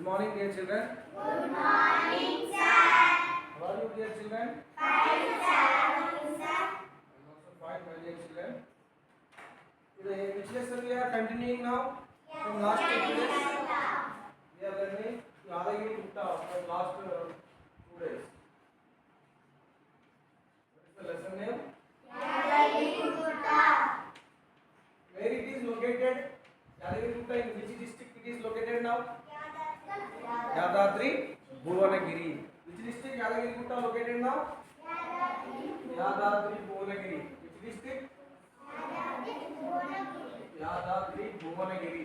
morning, dear children. Good morning, sir. How are you, dear children? Fine, sir. Sir. I'm also fine, my dear children. Today, which lesson we are continuing now? From last 2 days. We are learning Yadagiri Gutta from last 2 days. What is the lesson name? Yadagiri Gutta. Where it is located? Yadagiri Gutta, in which district it is located now? Yadadri Bhuvanagiri. Which district Yadagiri Gutta located now? Yadadri Bhuvanagiri. Which district? Yadadri Bhuvanagiri.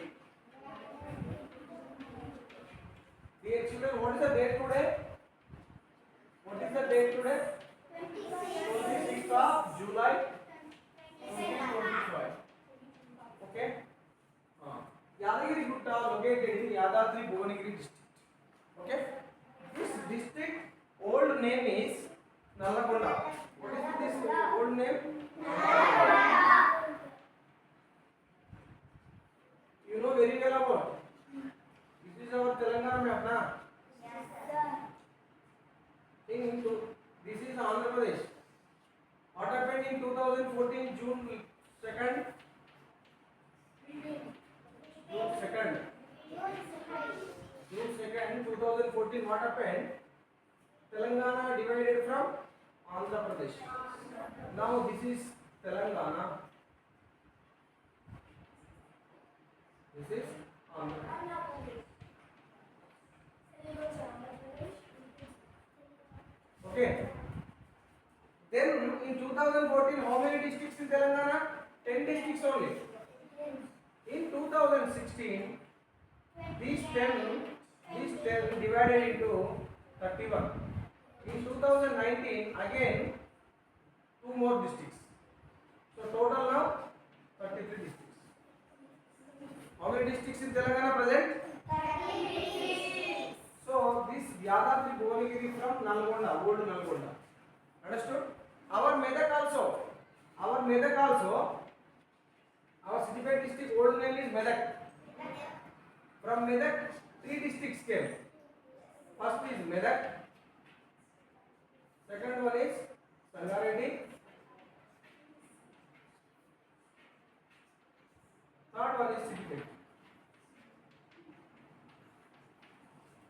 Dear children, what is the date today? What is the date today? 26th of July 2025. Okay? Yadagiri Gutta located in Yadadri Bhuvanagiri district. Okay? This district old name is Nalagonda. What is this old name? You know very well about. This is our Telangana map, na? Yes, sir. This is Andhra Pradesh. What happened in 2014 June 2nd? June 2nd, 2014. What happened? Telangana divided from Andhra Pradesh. Now this is Telangana. This is Andhra Pradesh. Okay. Then in 2014, how many districts in Telangana? 10 districts only. In 2016, these 10 divided into 31. In 2019, again 2 more districts. So total now 33 districts. How many districts in Telangana present? 33. So this Yadadri Bhuvanagiri from Nalgonda, old Nalgonda. Understood? Our Medak also, our Siddipet district old name is Medak. From Medak, 3 districts came. First is Medak, second one is Sangareddy, third one is Siddipet.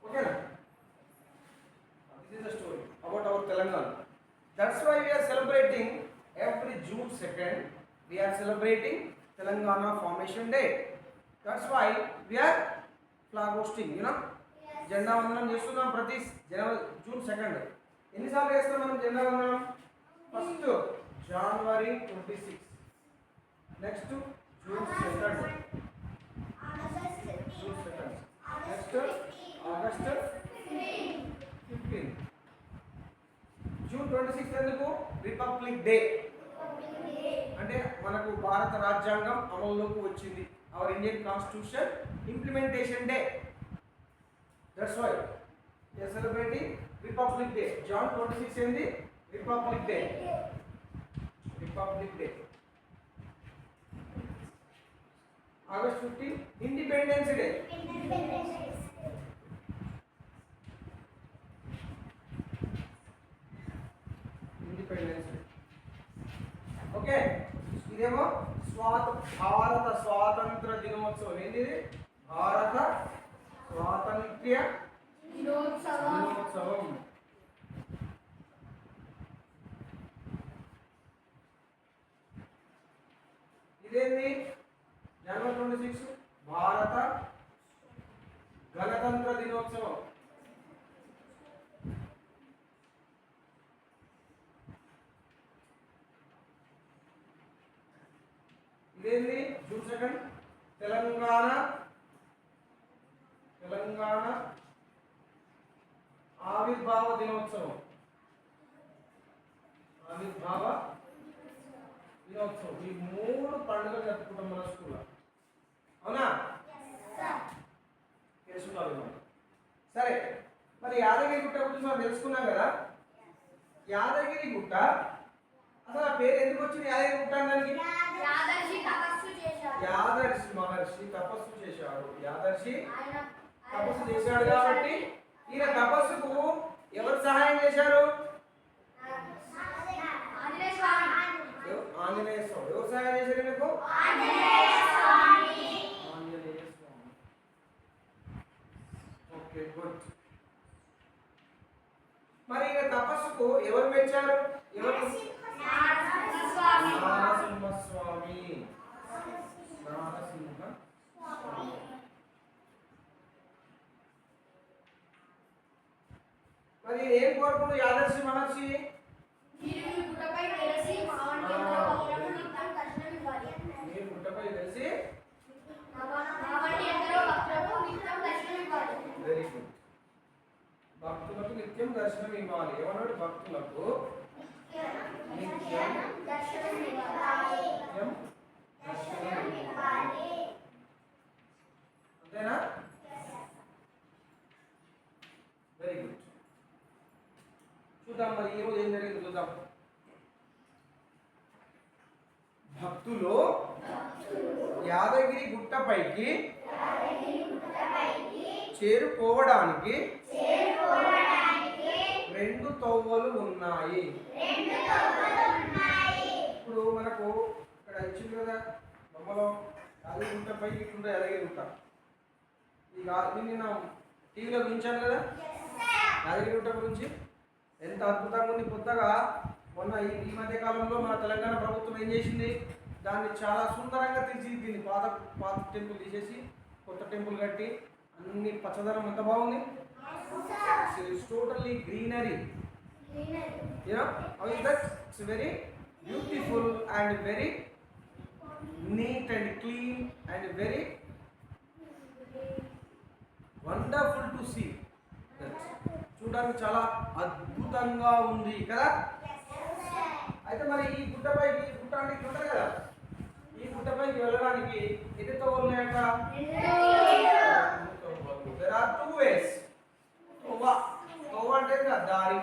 Okay, na? This is the story about our Telangana. That's why we are celebrating every June 2nd. We are celebrating Telangana Formation Day. That's why we are flag hosting, you know. జెండా వందనం చేస్తున్నాం ప్రతి June 2nd. ఎన్నిసార్లు చేస్తాం మనం జెండా వందనం? First జనవరి 26, next June 2nd, next August 15. June 26 ఎందుకు? Republic day. అంటే మనకు భారత రాజ్యాంగం అమల్లోకి వచ్చింది. Our Indian constitution implementation day. That's why we are celebrating Republic Day. June 26 ఏంది? Republic Day. Republic Day. August 15 Independence Day. Independence Day. Okay, ఇదేమో భారత స్వాతంత్ర దినోత్సవం. ఏంది? భారత స్వాతంత్ర్య దినోత్సవం. ఇదేంది? జనవరి 26 భారత గణతంత్ర దినోత్సవం. ఇదేంది? జూన్ 2nd తెలంగాణ ఆవిర్భావ దినోత్సవం. ఆవిర్భావ దినోత్సవం. ఈ 3 పండుగలు జరుపుకుంటాం మన స్కూల్లో. అవునా? తెలుసుకున్నాం. సరే, మరి యాదగిరి గుట్ట గురించి మనం తెలుసుకున్నాం కదా. యాదగిరి గుట్ట అసలు ఆ పేరు ఎందుకు వచ్చింది? యాదగిరి గుట్ట అనడానికి యాదర్శి మహర్షి తపస్సు చేశాడు. యాదర్శి తపస్సు చేశాడు కాబట్టి ఈయన తపస్సుకు ఎవరు సహాయం చేశారు? ఆంజనేయ స్వామి. ఎవరు సహాయం చేశారు ఈయనకు? ఆంజనేయ స్వామి. Okay, good. మరి ఈయన తపస్సుకు ఎవరు మెచ్చారు? ఎవరు? నరసింహస్వామి. మరి ఏం కోరుకుంటూ యాదర్శి మహర్షి? మీరు గుట్టపై వెలిసి వెరీ గుడ్. భక్తులకు నిత్యం దర్శనం ఇవ్వాలి. ఏమన్నాడు? భక్తులకు నిత్యం దర్శనం ఇవ్వాలి. అంతేనా? Very good. చూద్దాం మరి ఈరోజు ఏం జరిగింది చూద్దాం. భక్తులు యాదగిరి గుట్టపైకి చేరుకోవడానికి 2 తోవలు ఉన్నాయి. ఇప్పుడు మనకు ఇక్కడ ఇచ్చింది కదా బొమ్మలో, యాదగిరి గుట్టపైకి ఇట్లుంటే యాదగిరి గుట్ట. నిన్న టీవీలో చూపించాను కదా యాదగిరి గుట్ట గురించి. ఎంత అద్భుతంగా ఉంది. కొత్తగా మొన్న ఈ మధ్య కాలంలో మన తెలంగాణ ప్రభుత్వం ఏం చేసింది, దాన్ని చాలా సుందరంగా తీర్చిదిద్దింది. పాత టెంపుల్ తీసేసి కొత్త టెంపుల్ కట్టి అన్ని పచ్చదనం ఎంత బాగుంది. It's totally greenery. how is that? It's very beautiful and very neat and clean and very wonderful to see. చూడడానికి చాలా అద్భుతంగా ఉంది కదా. అయితే మరి ఈ గుట్టపైకి గుట్ట అంటే ఇక్కడ ఉంటుంది కదా, ఈ గుట్టపైకి వెళ్ళడానికి ఎన్ని తోవలు ఉన్నాయట? There are 2 ways. తోవ అంటే దారి,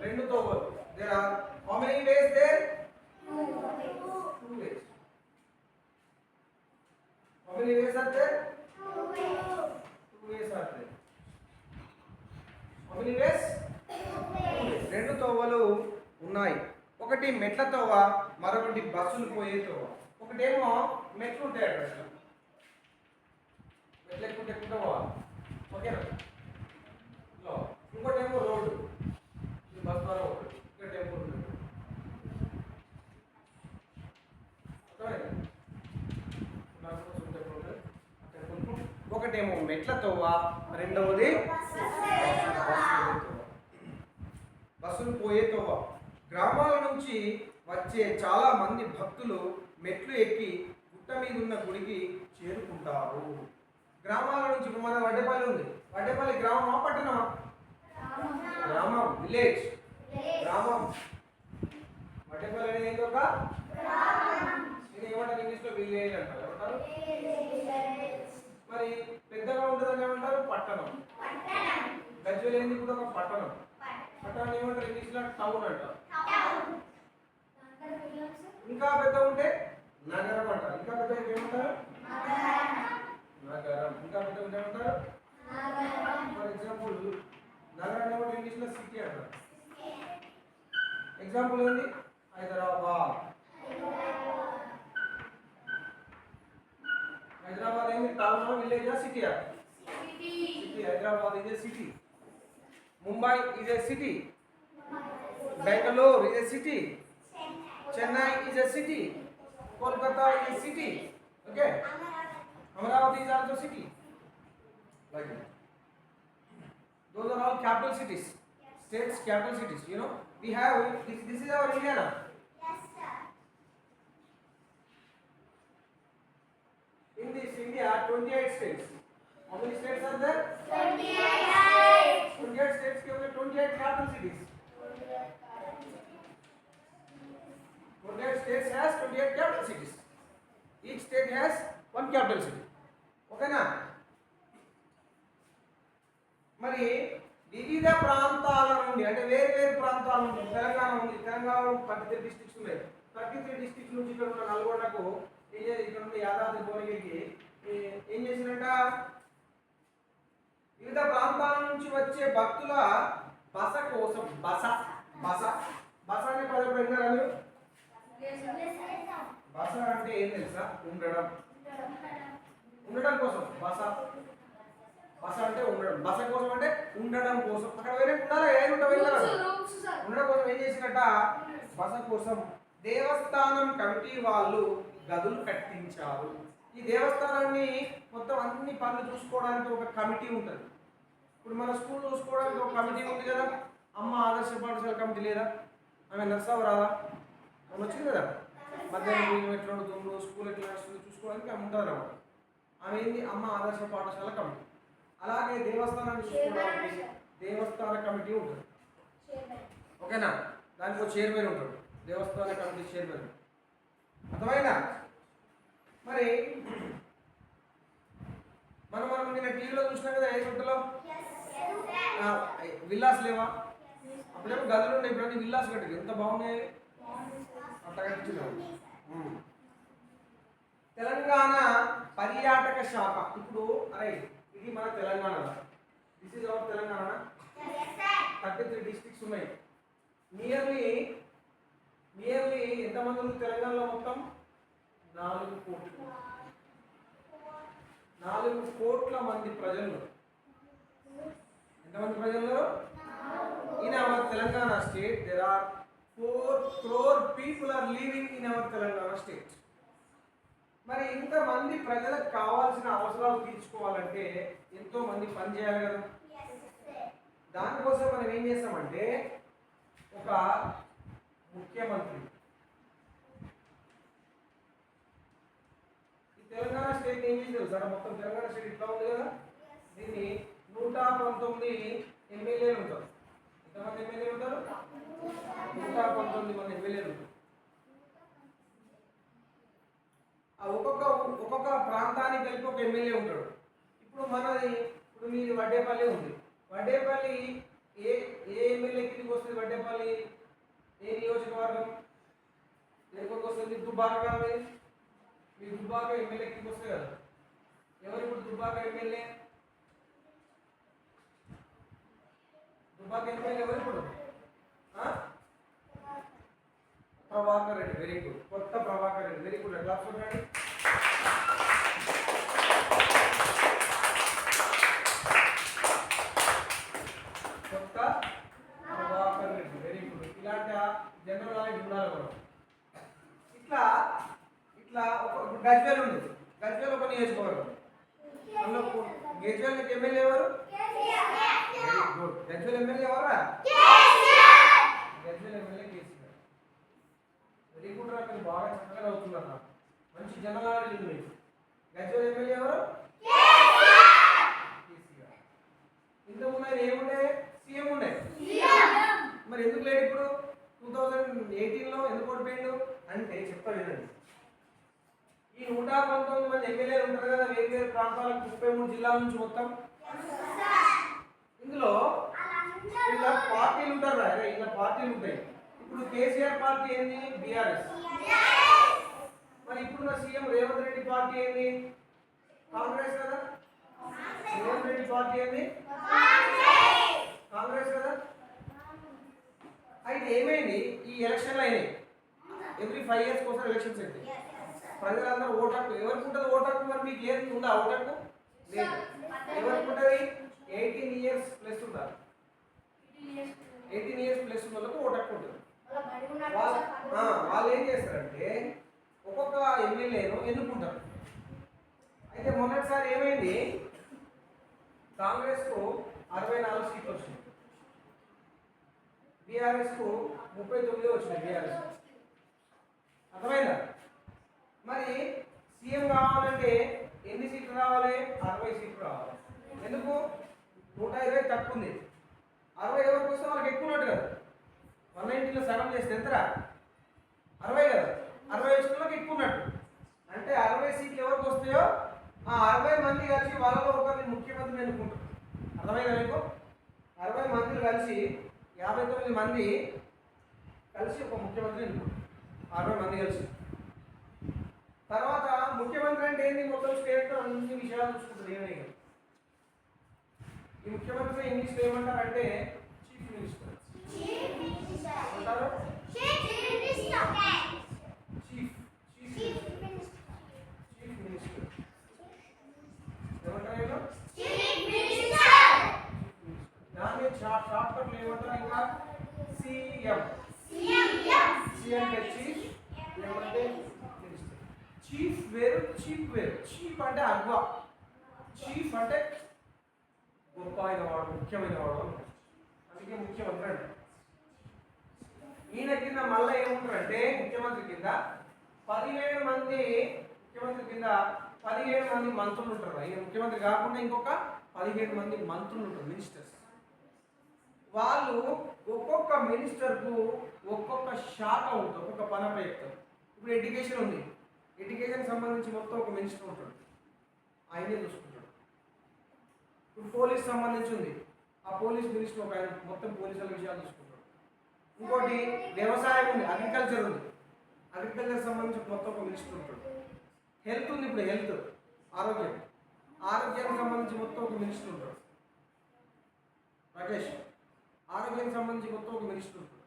2 తోవలు. There are how many ways there? 2 ways. How many ways are there? 2 ways are there. How many ways? 2 తోవలు ఉన్నాయి. ఒకటి మెట్ల తోవ, మరొకటి బస్సులు పోయే తోవ. ఒకటేమో మెట్లు ఉంటాయి అక్కడ, మెట్లు ఎక్కుంటే పోవాలి, ఓకేనా. ఇంకోటేమో రోడ్డు, బస్ ద్వారా ఒకటి, ఇక్కడ టెంపుల్ ఉంటుంది. ఒకటేమో మెట్ల తోవ, రెండవది బస్సులు పోయే తోవ. గ్రామాల నుంచి వచ్చే చాలా మంది భక్తులు మెట్లు ఎక్కి గుట్ట మీద ఉన్న గుడికి చేరుకుంటారు. గ్రామాల నుంచి ఇప్పుడు మన వడ్డేపల్లి ఉంది. వడ్డేపల్లి గ్రామమా పట్టణమా? గ్రామం, విలేజ్, గ్రామం. వడ్డేపల్లి అనేది ఒక ఇది ఏమంటారు ఇంగ్లీష్లో? విలేజ్ అంటారు. ఏమంటారు? మరి పెద్దగా ఉంటుందని ఏమంటారు? పట్టణం. గజ్వేల్ అనేది కూడా ఒక పట్టణం. పట్టణం ఏమంటారు ఇంగ్లీష్లో? టౌన్ అంటారు. ఇంకా పెద్ద ఉంటే నగరం అంటారు. ఇంకా పెద్ద ఏమంటారు? నగరం. ఇంకా పెద్ద ఉంటే ఏమంటారు? ఫర్ ఎగ్జాంపుల్ నగరం ఏమంటారు ఇంగ్లీష్లో? సిటీ అంటారు. ఎగ్జాంపుల్ ఏంటి? హైదరాబాద్. హైదరాబాద్ ఏంటి? టౌన్, విలేజా, సిటీయా? City. Hyderabad is a city. Mumbai is a city. Bangalore is a city. Chennai is a city. Kolkata is a city. Okay. Amaravati is also city. Like that. Those are all capital cities. States, capital cities. You know, we have this is our India now. Yes, sir. In this India, 28 states. How many states are there? 28. 28 states के अंदर 28 capital cities. 28 states has 28 capital cities. Each state has one capital city. Okay ना? మరి వివిధ ప్రాంతాల నుండి అంటే వేరు వేరు ప్రాంతాల నుండి తెలంగాణ ఉంది. తెలంగాణలో 33 డిస్ట్రిక్ట్స్ ఉన్నాయి. 33 డిస్ట్రిక్ట్స్ నుంచి ఇక్కడ ఉన్న నల్గొండకు ఇక్కడ ఉన్న యాదాద్రి భువనగిరికి ఏం చేసినట్ట? వచ్చే భక్తుల బస కోసం బస బస బస అనే పదం విన్నారా మీరు? బస అంటే ఏం తెలుసా? ఉండడం. ఉండడం కోసం బస. బస అంటే ఉండడం. బస కోసం అంటే ఉండడం కోసం. అక్కడ వేరే ఉండాలా? ఏది ఉంటా వెళ్ళారా? ఉండడం కోసం ఏం చేసినట్ట? బస కోసం దేవస్థానం కమిటీ వాళ్ళు గదులు కట్టించారు. ఈ దేవస్థానాన్ని మొత్తం అన్ని పనులు చూసుకోవడానికి ఒక కమిటీ ఉంటుంది. ఇప్పుడు మన స్కూల్ చూసుకోవడానికి ఒక కమిటీ ఉంది కదా. అమ్మ ఆదర్శ పాఠశాల కమిటీ లేదా? ఆమె నర్సావు రాదా? ఆమె వచ్చింది కదా. మధ్యాహ్నం ఎట్లా ఉంటుందో స్కూల్ ఎట్లా నడుస్తుందో చూసుకోవడానికి ఆమె ఉంటుంది అన్నమాట. ఆమె ఏంది? అమ్మ ఆదర్శ పాఠశాల కమిటీ. అలాగే దేవస్థానాన్ని చూసుకోవడానికి దేవస్థాన కమిటీ ఉంటుంది. ఓకేనా? దానికి ఒక చైర్మన్ ఉంటాడు, దేవస్థాన కమిటీ చైర్మన్. అర్థమైందా? మరి మనం నిన్న టీవీలో చూసినాం కదా, ఐదుగుంటలో విల్లాస్ లేవా? అప్పుడేమో గదులు ఉన్నాయి, ఇప్పుడు అన్ని విల్లాస్ కట్టారు. ఎంత బాగున్నాయి అట్లా కట్టించున్నాం. తెలంగాణ పర్యాటక శాఖ ఇప్పుడు అరే ఇది మన Telangana. This is our Telangana. 33 districts ఉన్నాయి. నియర్లీ ఎంతమంది ఉంది తెలంగాణలో? మొత్తం 4 కోట్లు. 4 కోట్ల మంది ప్రజలు. ఎంతమంది ప్రజలు? In our Telangana state, there are 4 crore people are living in our Telangana state. మరి ఇంతమంది ప్రజలకు కావాల్సిన అవసరాలు తీర్చుకోవాలంటే ఎంతో మంది పని చేయాలి కదా. దానికోసం మనం ఏం చేస్తామంటే ఒక ముఖ్యమంత్రి. ఈ తెలంగాణ స్టేట్ ఏం చేసేది సార్? మొత్తం తెలంగాణ స్టేట్ ఇట్లా ఉంది కదా. దీన్ని 119 ఎమ్మెల్యేలు ఉంటారు. ఎంతమంది ఎమ్మెల్యేలు ఉంటారు? 119 మంది ఎమ్మెల్యేలు ఉంటారు. ఒక్కొక్క ప్రాంతానికి కలిపి ఒక ఎమ్మెల్యే ఉంటాడు. ఇప్పుడు మీది వడ్డేపల్లి ఉంది. వడ్డేపల్లి ఏ ఎమ్మెల్యే కిందకి వస్తుంది? వడ్డేపల్లి ఏ నియోజకవర్గం ఎక్కడికి వస్తుంది? దుబ్బాక. మీ దుబ్బాక ఎమ్మెల్యే కిందకి వస్తుంది కదా. ఎవరు ఇప్పుడు దుబ్బాక ఎమ్మెల్యే? దుబ్బాక ఎమ్మెల్యే ఎవరు ఇప్పుడు? Prabhakar Reddy. Very good. Kotha Prabhakar Reddy. Very good. Class కొట్టండి. కొత్త ప్రభాకర్ రెడ్డి. Very good. ఇలాంటి జనరల్ నాలెడ్జ్ ఉండాలి మనం. ఇట్లా ఒక గజ్వేల్ ఉంది. గజ్వేల్ ఒక నియోజకవర్గం. అందులో గజ్వేల్ ఎమ్మెల్యే ఎవరు? Very good. గజ్వేల్ ఎమ్మెల్యే ఎవరా? Gajwel MLA KCR. Very good రా. మీరు బాగా చక్కగా అవుతున్నారు. నాకు మంచి జనరల్ నాలెడ్జ్ ఉంది. గజ్వేల్ ఎమ్మెల్యే ఎవరు? కేసీఆర్. ఇంతకుముందు ఆయన ఏముండే? సీఎం ఉండే. మరి ఎందుకు లేడు ఇప్పుడు? 2018లో ఎందుకు ఓడిపోయిండు అంటే చెప్తా వినండి. ఈ 119 మంది ఎమ్మెల్యేలు ఉంటారు కదా, వేరు ప్రాంతాలకు 33 జిల్లాల నుంచి మొత్తం. ఇందులో ఇలా పార్టీలు ఉంటారు. ఇలా పార్టీలు ఉంటాయి. ఇప్పుడు కేసీఆర్ పార్టీ ఏంది? బీఆర్ఎస్. మరి ఇప్పుడున్న సీఎం రేవంత్ రెడ్డి పార్టీ ఏంది? కాంగ్రెస్ కదా. రేవంత్ రెడ్డి పార్టీ ఏంది? కాంగ్రెస్ కదా. అయితే ఏమైంది? ఈ ఎలక్షన్లు అయినాయి. ఎవ్రీ 5 years కోసం ఎలక్షన్స్ అయితే ప్రజలందరూ ఓటకు. ఎవరికి ఉంటుంది ఓటకు? మరి మీకు లేదు ఉందా ఓటకు? లేదు. ఎవరికి ఉంటుంది? 18 years ప్లస్ ఉండాలి. 18 years ప్లస్ ఉన్న వాళ్ళకు ఓటకు ఉంటుంది. వాళ్ళు ఏం చేస్తారంటే ఒక్కొక్క ఎమ్మెల్యేను ఎన్నుకుంటారు. అయితే మొన్నటిసారి ఏమైంది? కాంగ్రెస్కు 64 సీట్లు వచ్చినాయి. బీఆర్ఎస్కు 39 వచ్చినాయి. బీఆర్ఎస్. అర్థమైందా? మరి సీఎం కావాలంటే ఎన్ని సీట్లు రావాలి? 60 సీట్లు రావాలి. ఎందుకు? 120 తక్కువ ఉంది. 60 ఎవరికి వస్తే వాళ్ళకి ఎక్కువ ఉన్నట్టు కదా. 190లో సగం చేస్తే ఎంతరా? 60 కదా. 60 ఇష్టంలోకి ఎక్కువ ఉన్నట్టు. అంటే 60 సీట్లు ఎవరికి వస్తాయో ఆ 60 మంది కలిసి వాళ్ళలో ఒకరిని ముఖ్యమంత్రిని ఎన్నుకుంటారు. అర్థమైందా మీకు? 60 మందిని కలిసి 59 మంది కలిసి ఒక ముఖ్యమంత్రిని ఎన్నుకుంటారు. 60 మంది కలిసి. తర్వాత ముఖ్యమంత్రి అంటే ఏంటి? మొత్తం స్టేట్లో అన్ని విషయాలు చూసుకుంటుంది. ఏమైనా ఈ ముఖ్యమంత్రి ఇంగ్లీష్లో ఏమంటారంటే చీఫ్ మినిస్టర్. Chief Minister. అంటారు Chief Minister. Chief chief Chief Minister. Chief minister ఏమంటారు వీళ్ళు? Chief Minister. దాన్ని షార్ట్ కట్లు ఏమంటారు ఇంకా సీఎం. CM. సి అంటే చీఫ్, ఏమంటే మినిస్టర్. చీఫ్ వేరు చీఫ్ వేరు. చీఫ్ అంటే అగ్వ, చీఫ్ అంటే గొప్ప అయిన వాడు, ముఖ్యమైన వాడు అని. అందుకే ముఖ్యమంత్రి అంటే. ఈయన కింద మళ్ళీ ఏముంటారంటే ముఖ్యమంత్రి కింద 17 మంది, ముఖ్యమంత్రి కింద 17 మంది మంత్రులు ఉంటారు. ఈయన ముఖ్యమంత్రి కాకుండా ఇంకొక 17 మంది మంత్రులు ఉంటారు, మినిస్టర్స్. వాళ్ళు ఒక్కొక్క మినిస్టర్కు ఒక్కొక్క శాఖ ఉంటుంది, ఒక్కొక్క పని చెప్తారు. ఇప్పుడు ఎడ్యుకేషన్ ఉంది, ఎడ్యుకేషన్ సంబంధించి మొత్తం ఒక మినిస్టర్ ఉంటాడు, ఆయనే చూసుకుంటాడు. ఇప్పుడు పోలీస్ సంబంధించి ఉంది, ఆ పోలీస్ మినిస్టర్ ఒక ఆయన మొత్తం పోలీసుల విషయాలు చూసుకుంటాడు. ఇంకోటి వ్యవసాయం ఉంది, అగ్రికల్చర్ ఉంది, అగ్రికల్చర్ సంబంధించి మొత్తం ఒక మినిస్టర్ ఉంటాడు. హెల్త్ ఉంది, ఇప్పుడు హెల్త్ ఆరోగ్యం, ఆరోగ్యానికి సంబంధించి మొత్తం ఒక మినిస్టర్ ఉంటాడు. రాకేష్, ఆరోగ్యానికి సంబంధించి మొత్తం ఒక మినిస్టర్ ఉంటాడు.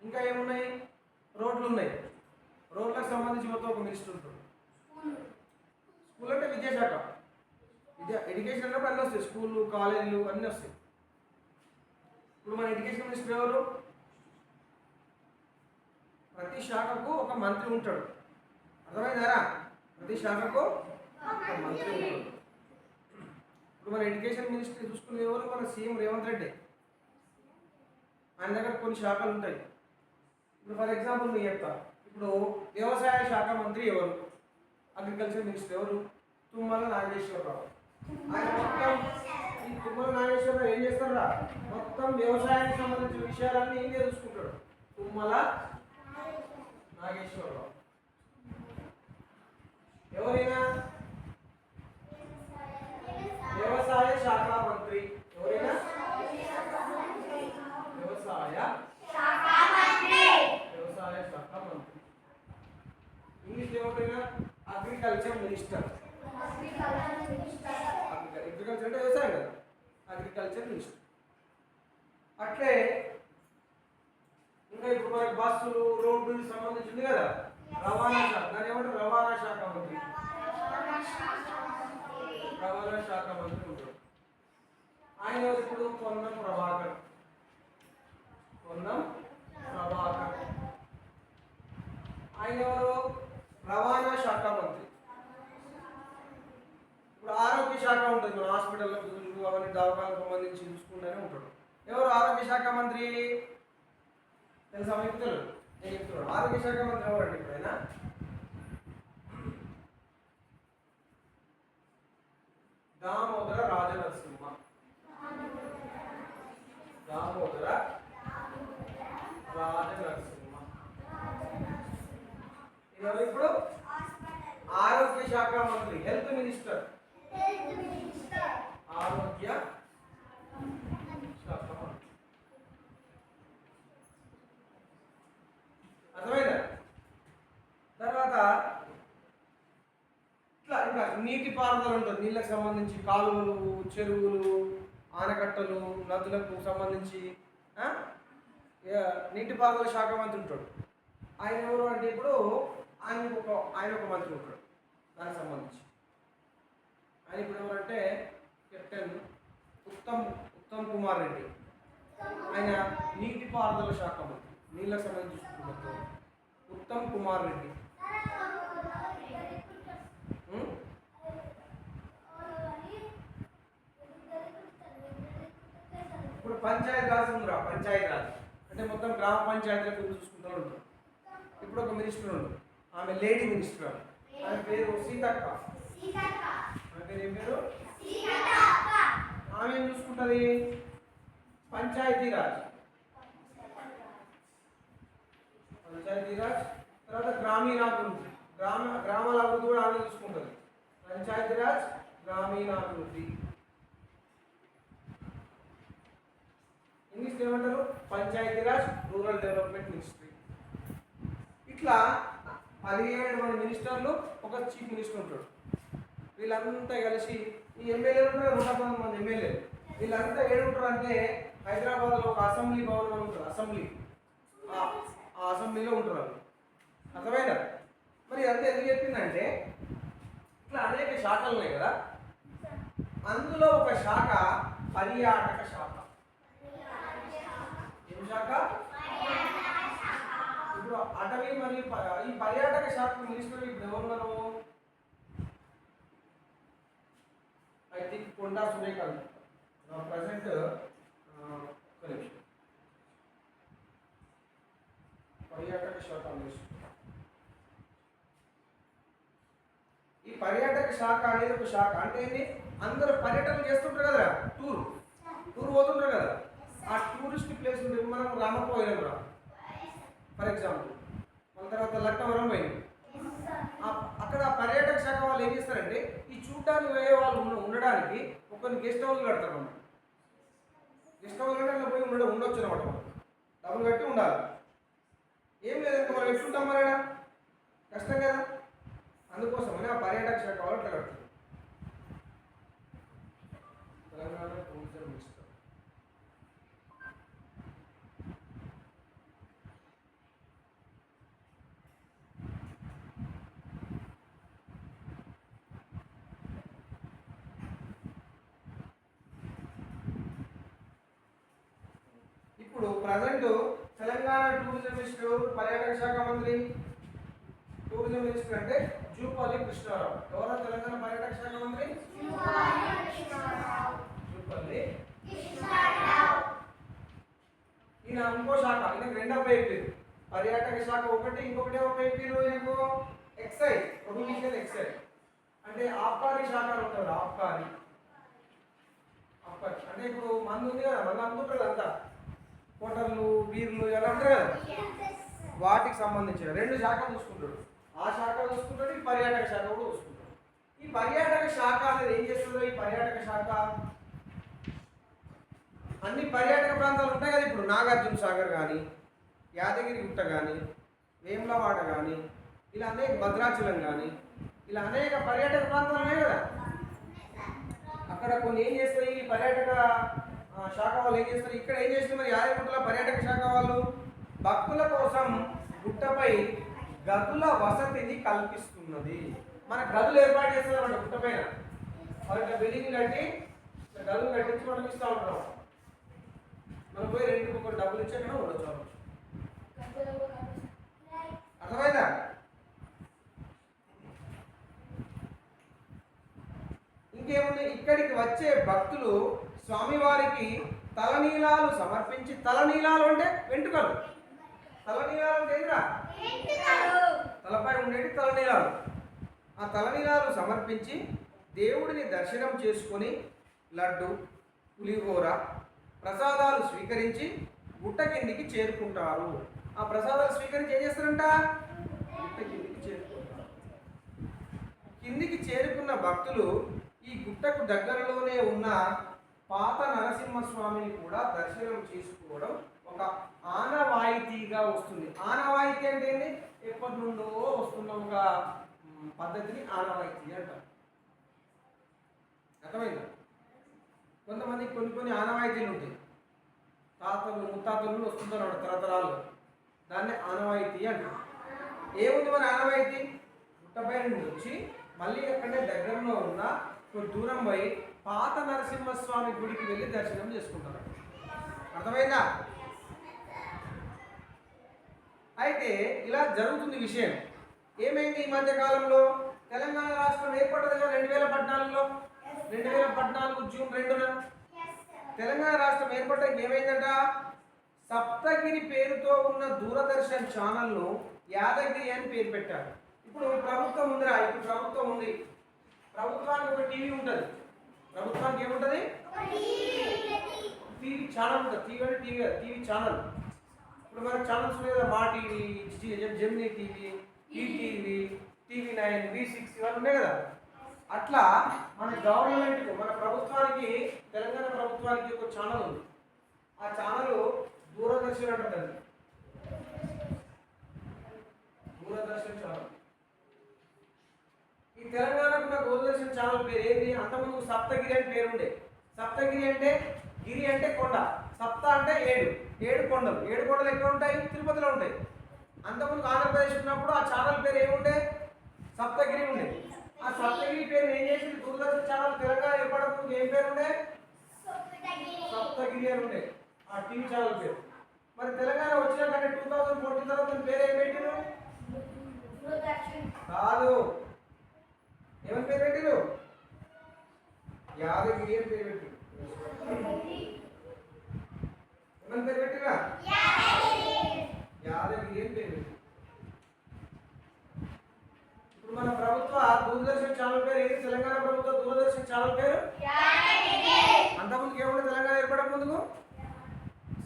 ఇంకా ఏమున్నాయి? రోడ్లు ఉన్నాయి, రోడ్లకు సంబంధించి మొత్తం ఒక మినిస్టర్ ఉంటాడు. స్కూల్ అంటే విద్యాశాఖ, ఎడ్యుకేషన్ అన్నప్పుడు అన్నీ వస్తాయి, స్కూళ్ళు కాలేజీలు అన్నీ వస్తాయి. ఇప్పుడు మన ఎడ్యుకేషన్ మినిస్టర్ ఎవరు? ప్రతి శాఖకు ఒక మంత్రి ఉంటాడు, అర్థమైందారా? ప్రతి శాఖకు ఒక మంత్రి ఉంటాడు. ఇప్పుడు మన ఎడ్యుకేషన్ మినిస్టర్ చూసుకునే ఎవరు? మన సీఎం రేవంత్ రెడ్డి. ఆయన దగ్గర కొన్ని శాఖలు ఉంటాయి. ఇప్పుడు ఫర్ ఎగ్జాంపుల్ నేను చెప్తా. ఇప్పుడు వ్యవసాయ శాఖ మంత్రి ఎవరు? అగ్రికల్చర్ మినిస్టర్ ఎవరు? తుమ్మల నాగేశ్వరరావు. ఆయన మొత్తం ఈ తుమ్మల నాగేశ్వరరావు ఏం చేస్తారా? మొత్తం వ్యవసాయానికి సంబంధించిన విషయాలన్నీ ఏం చూసుకుంటాడు, తుమ్మల నాగేశ్వరరావు. ఎవరైనా వ్యవసాయ శాఖ మంత్రి, ఎవరైనా వ్యవసాయ శాఖ మంత్రి. ఇంగ్లీష్ ఎవరైనా అగ్రికల్చర్ మినిస్టర్. అగ్రికల్చర్ అంటే వ్యవసాయం కదా, అగ్రికల్చర్ మినిస్టర్. అట్లే ఇంకా ఇప్పుడు మనకి బస్సులు రోడ్లు సంబంధించింది కదా, రవాణా శాఖ, దాని ఏమంటారు? రవాణా శాఖ మంత్రి. రవాణా శాఖ మంత్రి ఉంటాడు. ఆయన ఇప్పుడు పొన్నం ప్రభాకర్. పొన్నం ప్రభాకర్ ఆయన ఎవరు? రవాణా శాఖ మంత్రి. ఇప్పుడు ఆరోగ్య శాఖ ఉంటుంది, మన హాస్పిటల్లో అవన్నీ దవాఖానకు సంబంధించి చూసుకుంటూనే ఉంటాడు. ఎవరు ఆరోగ్య శాఖ మంత్రి? తెలుసా మీకు? తెలియదు, నేను చెప్తున్నాను. ఆరోగ్య శాఖ మంత్రి ఎవరండి? ఇప్పుడైనా దామోదర రాజనరసింహ. దామోదర రాజనరసింహ ఎవరు? ఇప్పుడు ఆరోగ్య శాఖ మంత్రి, హెల్త్ మినిస్టర్. ఆరోగ్య శాఖ మంత్రి. అర్థమైందా? తర్వాత ఇట్లా ఇంకా నీటిపారుదల ఉంటుంది, నీళ్ళకి సంబంధించి కాలువలు, చెరువులు, ఆనకట్టలు, నదులకు సంబంధించి నీటిపారుదల శాఖ మంత్రి ఉంటాడు. ఆయన ఎవరు అంటే ఇప్పుడు ఆయన ఒక మంత్రి ఉంటాడు దానికి సంబంధించి. ఆయన ఇప్పుడు ఎవరంటే కెప్టెన్ ఉత్తమ్ కుమార్ రెడ్డి. ఆయన నీటిపారుదల శాఖ మంత్రి, నీళ్ళకి సంబంధించి చూసుకుంటున్నారు. ఉత్తమ్ కుమార్ రెడ్డి. ఇప్పుడు పంచాయతీ రాజ్ ఉందిరా, పంచాయతీ రాజ్ అంటే మొత్తం గ్రామ పంచాయతీల గురించి చూసుకుంటూ ఉంటారు. ఇప్పుడు ఒక మినిస్టర్ ఉంది, ఆమె లేడీ మినిస్టర్, ఆమె పేరు సీతక్క. ఆమె పేరు ఏం పేరు? ఆమె ఏం చూసుకుంటుంది? పంచాయతీ రాజ్. పంచాయతీ రాజ్ తర్వాత గ్రామీణాభివృద్ధి, గ్రామాల అభివృద్ధి కూడా ఆమె చూసుకుంటుంది. పంచాయతీ రాజ్, గ్రామీణాభివృద్ధి. ఇంగ్లీష్ ఏమంటారు? Panchayati Raj, rural development ministry. ఇట్లా 17 మంది మినిస్టర్లు, ఒక చీఫ్ మినిస్టర్ ఉంటాడు. వీళ్ళంతా కలిసి ఈ ఎమ్మెల్యేలు ఉంటారు 119 మంది ఎమ్మెల్యేలు. వీళ్ళంతా ఏడుంటారు అంటే హైదరాబాద్లో ఒక అసెంబ్లీ భవనం అని ఉంటుంది. అసెంబ్లీ ఆ అసెంబ్లీలో ఉంటారు వాళ్ళు. అర్థమైందా? మరి అంతే ఎందుకు చెప్పిందంటే ఇట్లా అనేక శాఖలు ఉన్నాయి కదా, అందులో ఒక శాఖ పర్యాటక శాఖ. ఏం శాఖ? ఇప్పుడు అటవీ మరియు ఈ పర్యాటక శాఖ మినిస్టర్ ఇప్పుడు ఎవరున్నారు? ఐ థింక్ కొండా సురేఖాంత్ ప్రజెంట్. పర్యాటక శాఖ మినిస్టర్. ఈ పర్యాటక శాఖ అనేది ఒక శాఖ అంటే ఏంటి? అందరూ పర్యటన చేస్తుంటారు కదా, టూర్ పోతుంటారు కదా. ఆ టూరిస్ట్ ప్లేస్ ఉంటుంది. మనం రామప్ప పోయినాం రా ఫర్ ఎగ్జాంపుల్, మన తర్వాత లక్నవరం పోయింది. అక్కడ పర్యాటక శాఖ వాళ్ళు ఏం చేస్తారంటే ఈ చూడటానికి పోయే వాళ్ళు ఉండడానికి కొన్ని గెస్ట్ హౌస్లు కడతారు. మనం గెస్ట్ హౌస్ అంటే అలా పోయి ఉండొచ్చు అనమాట. మనం డబ్బులు కట్టి ఉండాలి. ఏం లేదంటే మనం ఎట్లుంటాం మరి కష్టం కదా. అందుకోసమని ఆ పర్యాటక శాఖ వాళ్ళు అట్లా కడతారు. Telangana tourism minister. ఇప్పుడు ప్రజెంట్ తెలంగాణ టూరిజం మినిస్టర్, పర్యాటక శాఖ మంత్రి. టూరిజం మినిస్టర్ అంటే జూపల్లి కృష్ణారావు. ఎవరో తెలంగాణ పర్యాటక శాఖ మంత్రి? జూపల్లి. ఈయన ఇంకో శాఖ, ఈయనకు రెండవ అయిపోయింది. పర్యాటక శాఖ ఒకటి, ఇంకొకటి అయిపోయింది ఈయనకు ఎక్సైజ్, ప్రొహిబిషన్ ఎక్సైజ్ అంటే ఆబ్కారీ శాఖ ఉంటుంది. ఆబ్కారీ అంటే ఇప్పుడు మందు ఉంది కదా, మందు అమ్ముతుంటారు అంతా, హోటళ్ళు, బీర్లు ఇలా ఉంటారు కదా, వాటికి సంబంధించిన రెండు శాఖలు చూసుకుంటాడు. ఆ శాఖ చూసుకుంటాడు, ఈ పర్యాటక శాఖ కూడా చూసుకుంటాడు. ఈ పర్యాటక శాఖ అనేది ఏం చేస్తుందో, ఈ పర్యాటక శాఖ అన్ని పర్యాటక ప్రాంతాలు ఉంటాయి కదా. ఇప్పుడు నాగార్జున సాగర్ కానీ, యాదగిరి గుట్ట కానీ, వేములవాడ కానీ, ఇలా అనేక, భద్రాచలం కానీ, ఇలా అనేక పర్యాటక ప్రాంతాలు ఉన్నాయి కదా. అక్కడ కొన్ని ఏం చేస్తారు ఈ పర్యాటక శాఖ వాళ్ళు ఏం చేస్తారు, ఇక్కడ ఏం చేస్తారు మరి యాదగిరిగుట్టలో పర్యాటక శాఖ వాళ్ళు భక్తుల కోసం గుట్టపై గదుల వసతిని కల్పిస్తున్నది. మన గదులు ఏర్పాటు చేస్తారు అన్నమాట గుట్టపైన. వాళ్ళకి బిల్డింగ్ కట్టి గదులు కట్టించి మనం ఇస్తూ ఉంటాం. మనం పోయి రెండుకి ఒక డబ్బులు ఇచ్చి అక్కడ ఉండొచ్చు. అర్థమైందా? ఇంకేముంది, ఇక్కడికి వచ్చే భక్తులు స్వామివారికి తలనీలాలు సమర్పించి, తలనీలాలు అంటే వెంట్రుకలు, తలనీలాలు అంటే ఏంద్రా? తలపై ఉండేటి తలనీలాలు. ఆ తలనీలాలు సమర్పించి దేవుడిని దర్శనం చేసుకొని లడ్డు, పులిహోర ప్రసాదాలు స్వీకరించి గుట్ట కిందికి చేరుకుంటారు. ఆ ప్రసాదాలు స్వీకరించి ఏం చేస్తారంట? గుట్ట కిందికి చేరుకుంటారు. కిందికి చేరుకున్న భక్తులు ఈ గుట్టకు దగ్గరలోనే ఉన్న పాత నరసింహస్వామిని కూడా దర్శనం చేసుకోవడం ఒక ఆనవాయితీగా వస్తుంది. ఆనవాయితీ అంటే ఏంటి? ఎప్పటి నుండో వస్తున్న ఒక పద్ధతిని ఆనవాయితీ అంటారు. అర్థమైందా? కొంతమందికి కొన్ని ఆనవాయితీలు ఉంటాయి. తాతలు ముత్తాతల నుండి వస్తుంటారు తరతరాలు, దాన్ని ఆనవాయితీ అంటారు. ఏముంది మరి ఆనవాయితీ? గుట్టపై నుండి వచ్చి మళ్ళీ అక్కడే దగ్గరలో ఉన్న కొంచెం దూరం పోయి పాత నరసింహస్వామి గుడికి వెళ్ళి దర్శనం చేసుకుంటారు. అర్థమైందా? అయితే ఇలా జరుగుతుంది విషయం. ఏమైంది ఈ మధ్య కాలంలో? తెలంగాణ రాష్ట్రం ఏర్పడ్డది 2014లో, 2014 జూన్ 2న తెలంగాణ రాష్ట్రం ఏర్పడ్డాక ఏమైందంట? సప్తగిరి పేరుతో ఉన్న దూరదర్శన్ ఛానల్ను యాదగిరి అని పేరు పెట్టారు. ఇప్పుడు ప్రభుత్వం ఉందిరా, ఇప్పుడు ప్రభుత్వం ఉంది. ప్రభుత్వానికి ఒక టీవీ ఉంటుంది. ప్రభుత్వానికి ఏముంటుంది? టీవీ ఛానల్ ఉంటుంది. టీవీ అంటే టీవీ ఛానల్. ఇప్పుడు మనకు ఛానల్స్ ఉన్నాయి కదా, మా TV, Gemini TV, ETV, TV9, V6 ఇవన్నీ ఉన్నాయి కదా. అట్లా మన గవర్నమెంట్కు, మన ప్రభుత్వానికి, తెలంగాణ ప్రభుత్వానికి ఒక ఛానల్ ఉంది. ఆ ఛానల్ దూరదర్శన్ అంటుంది. దూరదర్శన్ ఛానల్. ఈ తెలంగాణకు ఉన్న దూరదర్శన్ ఛానల్ పేరు ఏంటి? అంతకుముందు సప్తగిరి అని పేరు ఉండే. సప్తగిరి అంటే గిరి అంటే కొండ, సప్త అంటే 7 కొండలు. 7 కొండలు ఎక్కడ ఉంటాయి? తిరుపతిలో ఉంటాయి. అంతకుముందు ఆంధ్రప్రదేశ్ ఉన్నప్పుడు ఆ ఛానల్ పేరు ఏముండే? సప్తగిరి ఉండే. ఆ సప్తగిరి పేరు ఏం చేసింది? దూరదర్శన్ ఛానల్ తెలంగాణ ఏర్పడక ఏం పేరు ఉండే? సప్తగిరి అని ఉండే ఆ టీవీ ఛానల్ పేరు. మరి తెలంగాణ వచ్చినాకంటే 2014 తర్వాత దాని పేరు ఏం పెట్టిరు? కాదు, ఏమని పేరు పెట్టిరు? యాదగిరి అని పేరు పెట్టిరు. ఏమని పేరు పెట్టిరా? యాదగిరి అని పేరు పెట్టిరు. ఇప్పుడు మన ప్రభుత్వ దూరదర్శన్ ఛానల్ పేరు ఏంటి? తెలంగాణ ప్రభుత్వ దూరదర్శన్ ఛానల్ పేరు అంతకుముందుకు ఏముండే? తెలంగాణ ఏర్పడక ముందుకు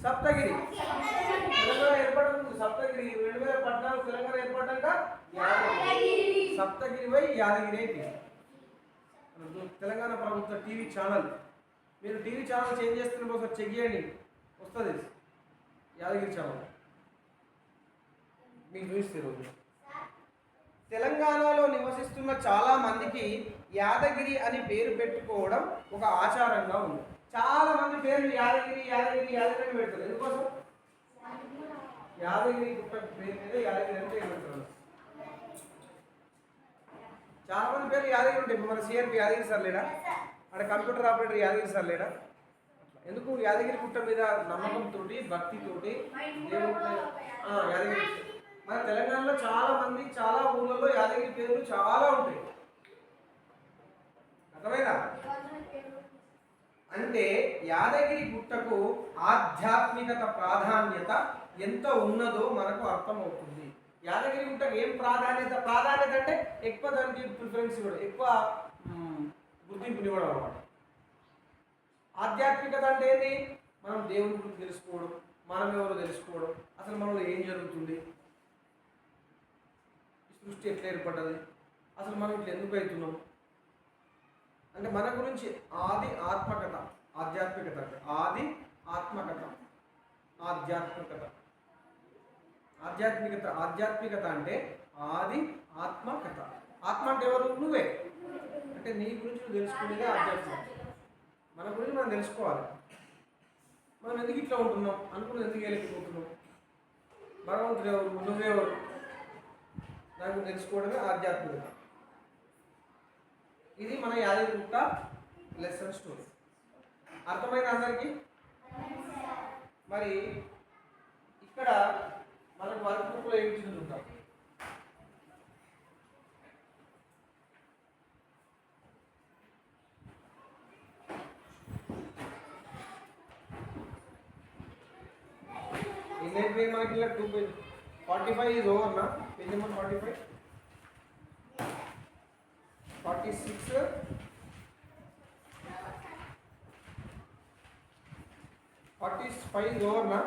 సప్తగిరి. తెలంగాణ ఏర్పడక ముందు సప్తగిరి. 2014 తెలంగాణ ఏర్పడ్డాక యాదగిరి. సప్తగిరి వై యాదగిరి అయితే తెలంగాణ ప్రభుత్వ టీవీ ఛానల్. మీరు టీవీ ఛానల్ చేంజ్ చేస్తున్న ఒకసారి చెక్ చేయండి, వస్తుంది యాదగిరి ఛానల్. మీకు చూస్తే రోజు తెలంగాణలో నివసిస్తున్న చాలా మందికి యాదగిరి అని పేరు పెట్టుకోవడం ఒక ఆచారంగా ఉంది. చాలా మంది పేర్లు యాదగిరి యాదగిరి యాదగిరి అని పెడతారు. ఎందుకోసం? యాదగిరి గుట్ట పేరు మీద యాదగిరి అని పేరు పెడతారు. చాలా మంది పేర్లు యాదగిరి ఉంటాయి. మన సిఆర్పి యాదగిరి సార్ లేడా? అక్కడ కంప్యూటర్ ఆపరేటర్ యాదగిరి సార్ లేడా? ఎందుకు? యాదగిరి గుట్ట మీద నమ్మకంతో భక్తితోటి దేవుడు యాదగిరి. మన తెలంగాణలో చాలా మంది చాలా ఊళ్ళలో యాదగిరి పేర్లు చాలా ఉంటాయి. అర్థమైనా? అంటే యాదగిరి గుట్టకు ఆధ్యాత్మికత ప్రాధాన్యత ఎంత ఉన్నదో మనకు అర్థమవుతుంది. యాదగిరి గుట్టకు ఏం ప్రాధాన్యత అంటే ఎక్కువ దానికి ప్రిఫరెన్స్ ఇవ్వడం, ఎక్కువ గుర్తింపునివ్వడం అన్నమాట. ఆధ్యాత్మికత అంటే ఏంటి? మనం దేవుని గురించి తెలుసుకోవడం, మనం ఎవరో తెలుసుకోవడం, అసలు మనలో ఏం జరుగుతుంది, సృష్టి ఎట్లా ఏర్పడ్డది, అసలు మనం ఇట్లా ఎందుకు అవుతున్నాం అంటే మన గురించి ఆది ఆత్మకథ. ఆధ్యాత్మికత అంటే ఆది ఆత్మకథ. ఆధ్యాత్మికత అంటే ఆది ఆత్మకథ. ఆత్మ అంటే ఎవరు? నువ్వే. అంటే నీ గురించి నువ్వు తెలుసుకునేదే ఆధ్యాత్మికత. మన గురించి మనం తెలుసుకోవాలి. మనం ఎందుకు ఇట్లా ఉంటున్నాం, అనుకున్నది ఎందుకు వెళ్ళిపోతున్నాం, భగవంతుడు ఎవరు, నువ్వెవరు, దాని గురించి తెలుసుకోవడమే ఆధ్యాత్మికత. ఇది మన యాదగిరి గుట్ట లెసన్ స్టోరీ. అర్థమైన అందరికీ? మరి ఇక్కడ మనకు వర్క్ బుక్లో ఏమి చూద్దాం. ఇంగ్లీష్ పేజ్ మనకి ఇలా 2 page 45 is over na. Page number 45, 46, 45 is over na.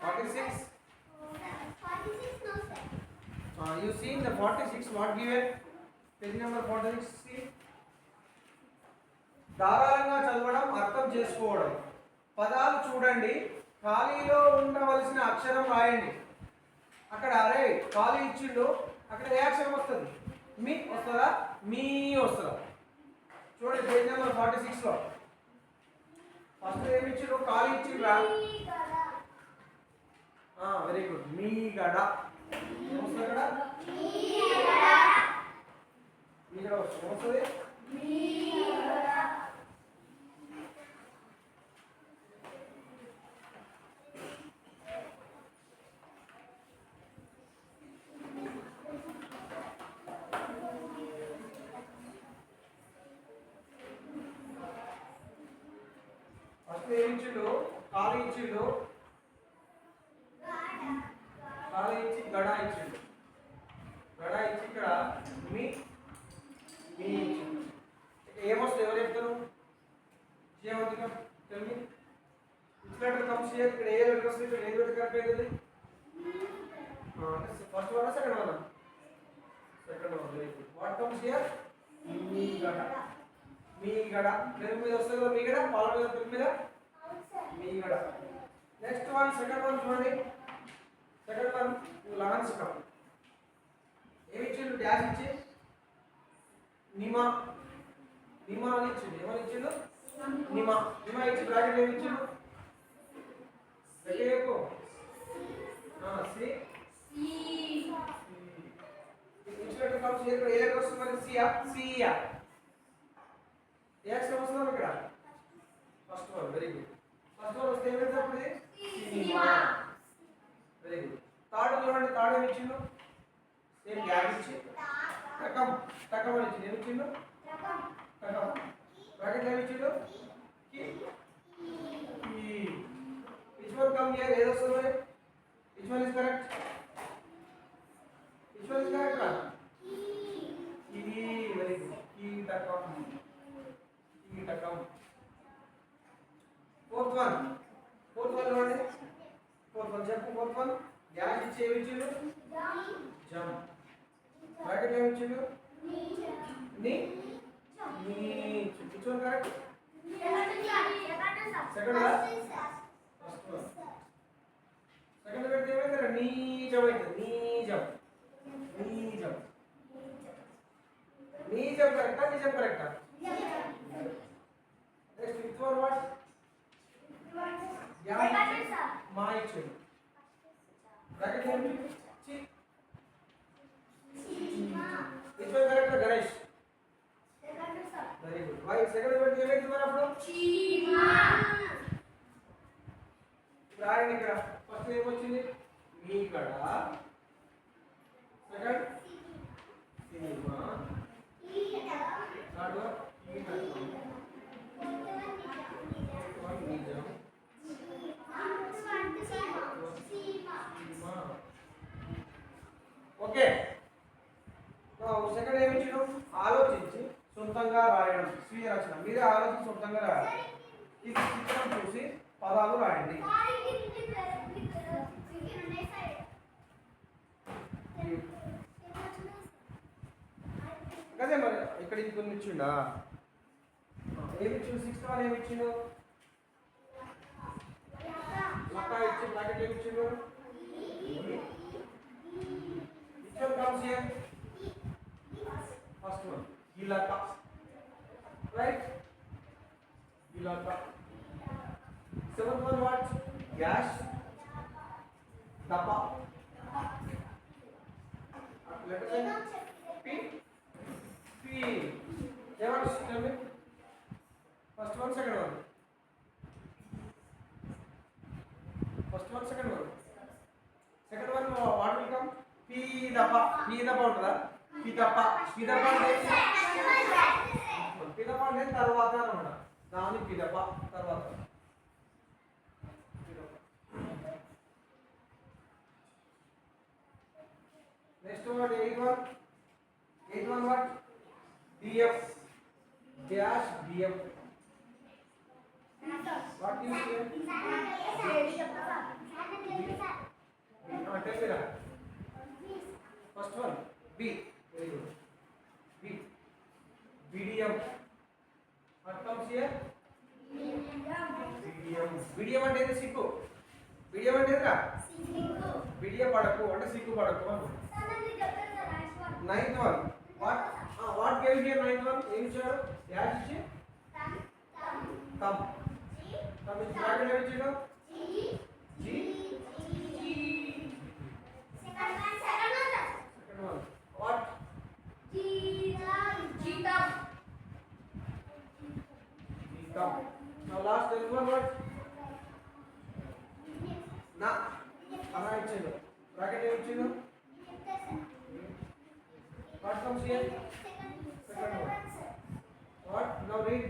46. 46 no sir. You see in the 46 what given? Page number 46. See. ధారాళంగా చదవడం, అర్థం చేసుకోవడం. పదాలు చూడండి, ఖాళీలో ఉండవలసిన అక్షరం రాయండి. అక్కడ అరే ఖాళీ ఇచ్చిండు, అక్కడ ఏ అక్షరం వస్తుంది? మీ వస్తుందా? మీ వస్తుందా? చూడండి పేజ్ నెంబర్ 46లో ఫస్ట్ ఏమి ఇచ్చిండు? ఖాళీ ఇచ్చిండ్రా. Very good. మీ గడ వస్తుంది. అక్కడ మీ గడ వస్తుంది. ఇచ్చిండు ఖాళీ ఇచ్చిండు, ఖాళీ ఇచ్చి గడ ఇచ్చిండు. గడ ఇచ్చి ఇక్కడ మీ ఇచ్చిండు. ఏమొస్తుంది? ఎవరు చెప్తారు? చేయవద్దు. తెలివి ఇట్లా కమ్స్ హియర్. ఇక్కడ ఏ లెటర్ వస్తుంది? ఇక్కడ ఏ లెటర్ కరెక్ట్ అవుతుంది? First one second one? Second one. Very good. What comes here? మీ గడ. మీ గడ తెలుగు మీద వస్తుంది కదా. మీ గడ పాల మీద తెలుగు మీద మీ గడ. నెక్స్ట్ వన్ సెకండ్ వన్ చూడండి. Second one lance come. ఏమి ఇచ్చిండు? నిమ నిమ అని ఇచ్చిండు. ఏమని ఇచ్చిండు? నిమ. నిమ ఇచ్చి బ్రాకెట్ ఏమి ఇచ్చిండు? చెప్పు. సి ఇచ్చినట్టు కమ్స్ ఇక్కడ ఏ లెటర్ వస్తుంది మరి? సియా సియా ఏ అక్షరం వస్తుంది ఇక్కడ? First one. Very good. First one వస్తే ఏమైంది అప్పుడు? సినిమా. Very good. థర్డ్ చూడండి. థర్డ్ ఏమి ఇచ్చిండు? సేమ్ గ్యాప్ ఇచ్చి టకం టకం అని ఇచ్చిండు. ఏమి ఇచ్చిండు? టకం. బ్రాకెట్ ఏమి ఇచ్చిండు? Which one come here? ఏది వస్తుంది మరి? Which one is correct? Which one is correct రా? ఇది. Very good. కీటకం. కీటకం. Fourth one. ఫోర్త్ వన్ చూడండి. ఫోర్త్ వన్ చెప్పు. ఫోర్త్ వన్ గ్యాప్ ఇచ్చి ఏమి ఇచ్చిండు? జమ్. బ్రాకెట్ ఏమి ఇచ్చిండు? నీ విచ్ వన్ కరెక్ట్? సెకండ్ రా? First one. సెకండ్ పెడితే ఏమైంది? నీజం అవుతుంది. నీజం. నీజం. నీజం కరెక్టా? నిజం కరెక్టా? Next fifth one what? మా ఇచ్చిండు. బ్రాకెట్ ఏమి? చి. Which one correct Ganesh? Very good. Why second పెడితే ఏమైంది మరి అప్పుడు? రాయండి ఇక్కడ. ఫస్ట్ ఏమొచ్చింది? మీ కడ. Second cinema. థర్డ్ వన్ కీటకం. వన్ నిజం. ఓకే. సెకండ్ ఏమి ఇచ్చిన? ఆలోచించి సొంతంగా రాయడం. స్వీయ రచన. మీరే ఆలోచించి సొంతంగా రాయాలి. ఇది చిత్రం చూసి పదాలు రాయండి. అదే మరి ఇక్కడ ఇంకొన్ని ఇచ్చిండా? ఏమి ఇచ్చిండు? సిక్స్త్ వన్ ఏమి ఇచ్చిండు? లక్క ఇచ్చి బ్రాకెట్ ఏమి ఇచ్చిండు? ఇచ్చిన కమ్స్ హియర్. ఫస్ట్ వన్ గిలక. రైట్? గిలక. Seventh one what? గ్యాస్. డబ్బా. Letter P. పి. ఏమంటే tell me. First one, second one. First one, second one. Second one, what will come? P dappa. P dappa ఉంటుందా? P dappa. P dappa అంటే P dappa అంటే తర్వాత అన్నమాట. దాని P dappa తర్వాత. Next one, 8 one. 8 one what? DF. Dash DF. What is here? Tell me that. First one, B. Very good. B. BDM. What comes here? BDM. BDM అంటే ఏంటి? Sikh. BDM అంటే ఏంటిరా? Sikh. BDM పడకు అంటే సిక్కు పడకు అను. Ninth one. What gave here ninth one? ఏం ఇచ్చాడు? Dash ఇచ్చి thumb. Thumb ఇచ్చి బ్రాకెట్ ఏమి ఇచ్చాడు? G. Second one. What? Thumb. Now last one what? Na. అలా ఇచ్చాడు. బ్రాకెట్ ఏమి ఇచ్చాడు? What comes here? Second one. What? Now read.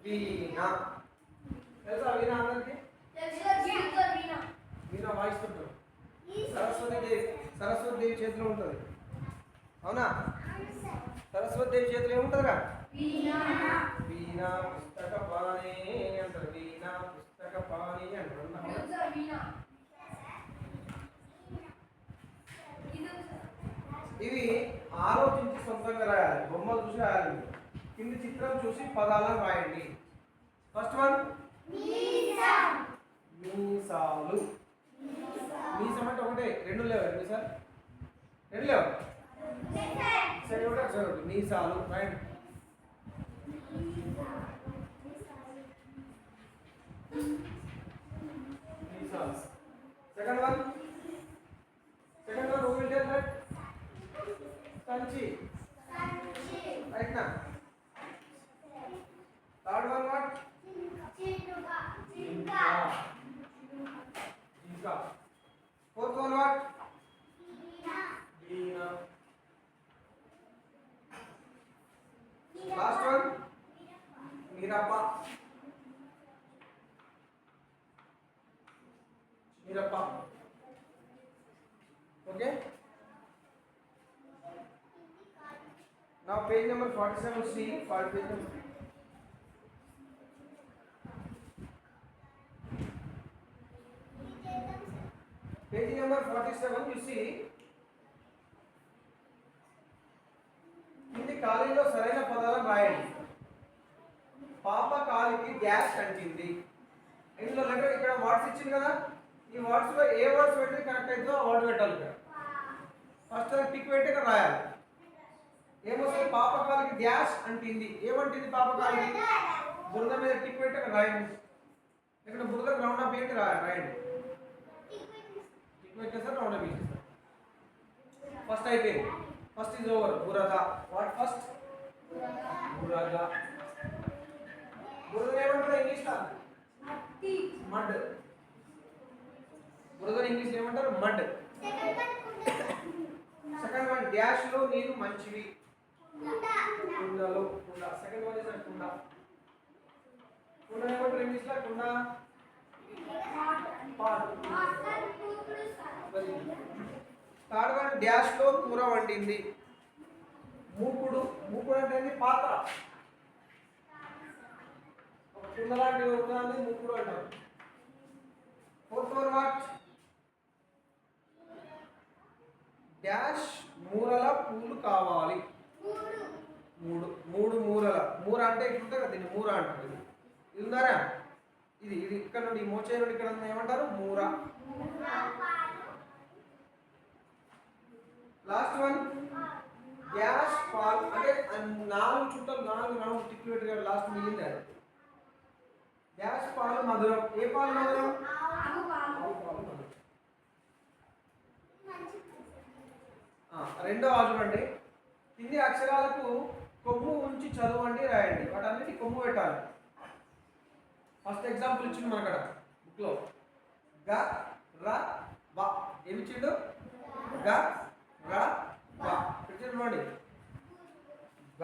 Veena. తెలుసా వీణా అందరికి? వీణా వాయిస్తుంటారు. సరస్వతి దేవి చేతిలో ఉంటుంది. అవునా? సరస్వతి దేవి చేతిలో ఏముంటుందిరా? వీణా పుస్తక పాణి అంటారు. వీణా పుస్తక పాణి అంటారు. ఇవి ఆలోచించి సొంతంగా రాయాలి. బొమ్మలు చూసి రాయాలి. కింది చిత్రం చూసి పదాలను రాయండి. ఫస్ట్ వన్ మీసాలు. మీసం అంటే ఒకటే, రెండు లేవు. మీసాలు రెండు లేవు. సైడ్ ఒకటి అటు సైడ్ ఒకటి మీసాలు రైట్ మీసాలు second one who will tell that సంచి right now third one what జింక fourth one what Gina. Last one Mirappa. Okay. Now page number 47 see page number page number 47 you see కింది ఖాళీలో సరైన పదాలను రాయండి. పాప కాలికి గ్యాస్ అంటింది. ఇందులో లెటర్ ఇక్కడ వర్డ్స్ ఇచ్చింది కదా, ఈ వర్డ్స్ లో ఏ వర్డ్స్ పెడితే కరెక్ట్ అవుతుందో ఆ వర్డ్ పెట్టాలి. ఇక్కడ ఫస్ట్ టిక్ పెట్టి ఇక్కడ రాయాలి. ఏమొస్తుంది? పాప కాలికి గ్యాస్ అంటింది. ఏమంటింది పాప కాలికి? బురద మీద టిక్ పెట్టి ఇక్కడ రాయండి. ఇక్కడ బురద రౌండ్ అప్ ఏంటి రాయండి. టిక్ పెట్టేసారు రౌండ్ అప్ ఇచ్చేసారు. ఫస్ట్ అయిపోయింది. First is over. Burada. What first? Burada. Burada ఏమంటారు ఇంగ్లీష్ లో? మడ్. burada ఇంగ్లీష్ ఏమంటారు? మడ్. సెకండ్ వన్ డాష్ లో నీరు మంచివి. కుండలో కుండ. సెకండ్ వన్ ఇస్ కుండ. కుండ ఏమంటారు ఇంగ్లీష్ లో? కుండ. పాట్. థర్డ్ వన్ డాష్ లో కూర వండింది. మూకుడు. మూకుడు అంటే ఏంటి? పాత్ర. ఒక కుండ లాంటి ఉన్నదాన్ని మూకుడు అంటారు. Fourth one what? డాష్ మూరల పూలు కావాలి. మూడు మూరల. మూర అంటే ఇట్లుంటే కదా దీన్ని మూర అంటారు. ఇది ఉందారా? ఇది ఇది ఇక్కడ నుండి మోచే నుండి ఇక్కడ ఏమంటారు? మూర. లాస్ట్ వన్ గ్యాస్ పాల్ అంటే 4 చుట్టలు 4 రౌండ్ టిక్ పెట్టారు. లాస్ట్ మిగిలింది అది. గ్యాస్ పాలు మధురం. ఏ పాలు మధురం? ఆవు పాలు మధురం. రెండో చూడండి. కింది అక్షరాలకు కొమ్ము ఉంచి చదవండి రాయండి. వాటన్నిటి కొమ్ము పెట్టాలి. ఫస్ట్ ఎగ్జాంపుల్ ఇచ్చిండు మన అక్కడ బుక్ లో. గ ర వ. ఏమి ఇచ్చిండు? గ ర వ. చూడండి. గ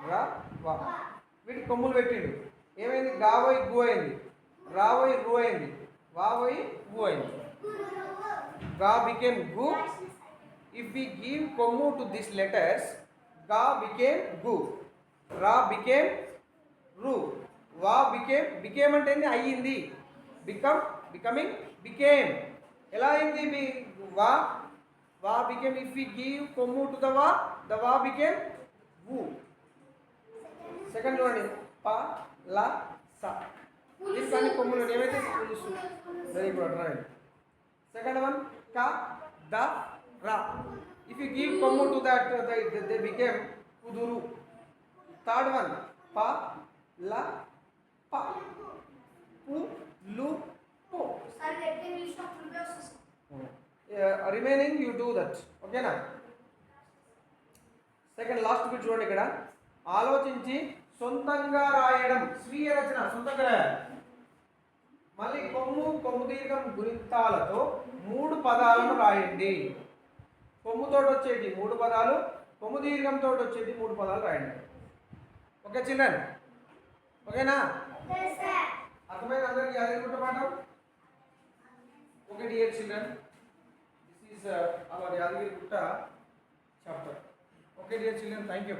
ర వ. వీటి కొమ్ములు పెట్టిండు. ఏమైంది? గావోయి గు అయింది. రావోయి రు అయింది. వావోయి వు అయింది. గా బికేమ్ గు. If we give kommu to these letters, ga became gu, ra became ru, va became అంటే ఏంది? అయ్యింది. becoming became. ఎలా అయింది? va became. If we give kommu to the va became gu. Second one pa la sa. దీనికి అన్ని కొమ్ములు ఏమైతే పులుసు. Very good right. Second one ka da ra. If you give kommu to that they became kuduru. Third one pa la pa pu lu po. Sir, let me list of previous. Remaining you do that. Okay na? Second last bit చూడండి. ఇక్కడ ఆలోచించి సొంతంగా రాయడం. స్వీయ రచన. సొంతంగా రాయాలి. మళ్ళీ కొమ్ము దీర్ఘం గుణింతాలతో 3 పదాలను రాయండి. కొమ్ముతో వచ్చేటి 3 పదాలు, కొమ్ము దీర్ఘంతో వచ్చేటి 3 పదాలు రాయండి. Okay children? ఓకేనా? అర్థమైంది అందరికి? యాదగిరిగుట్ట పాఠం. Okay dear children, this is our Yadagirigutta chapter. Okay dear children, thank you.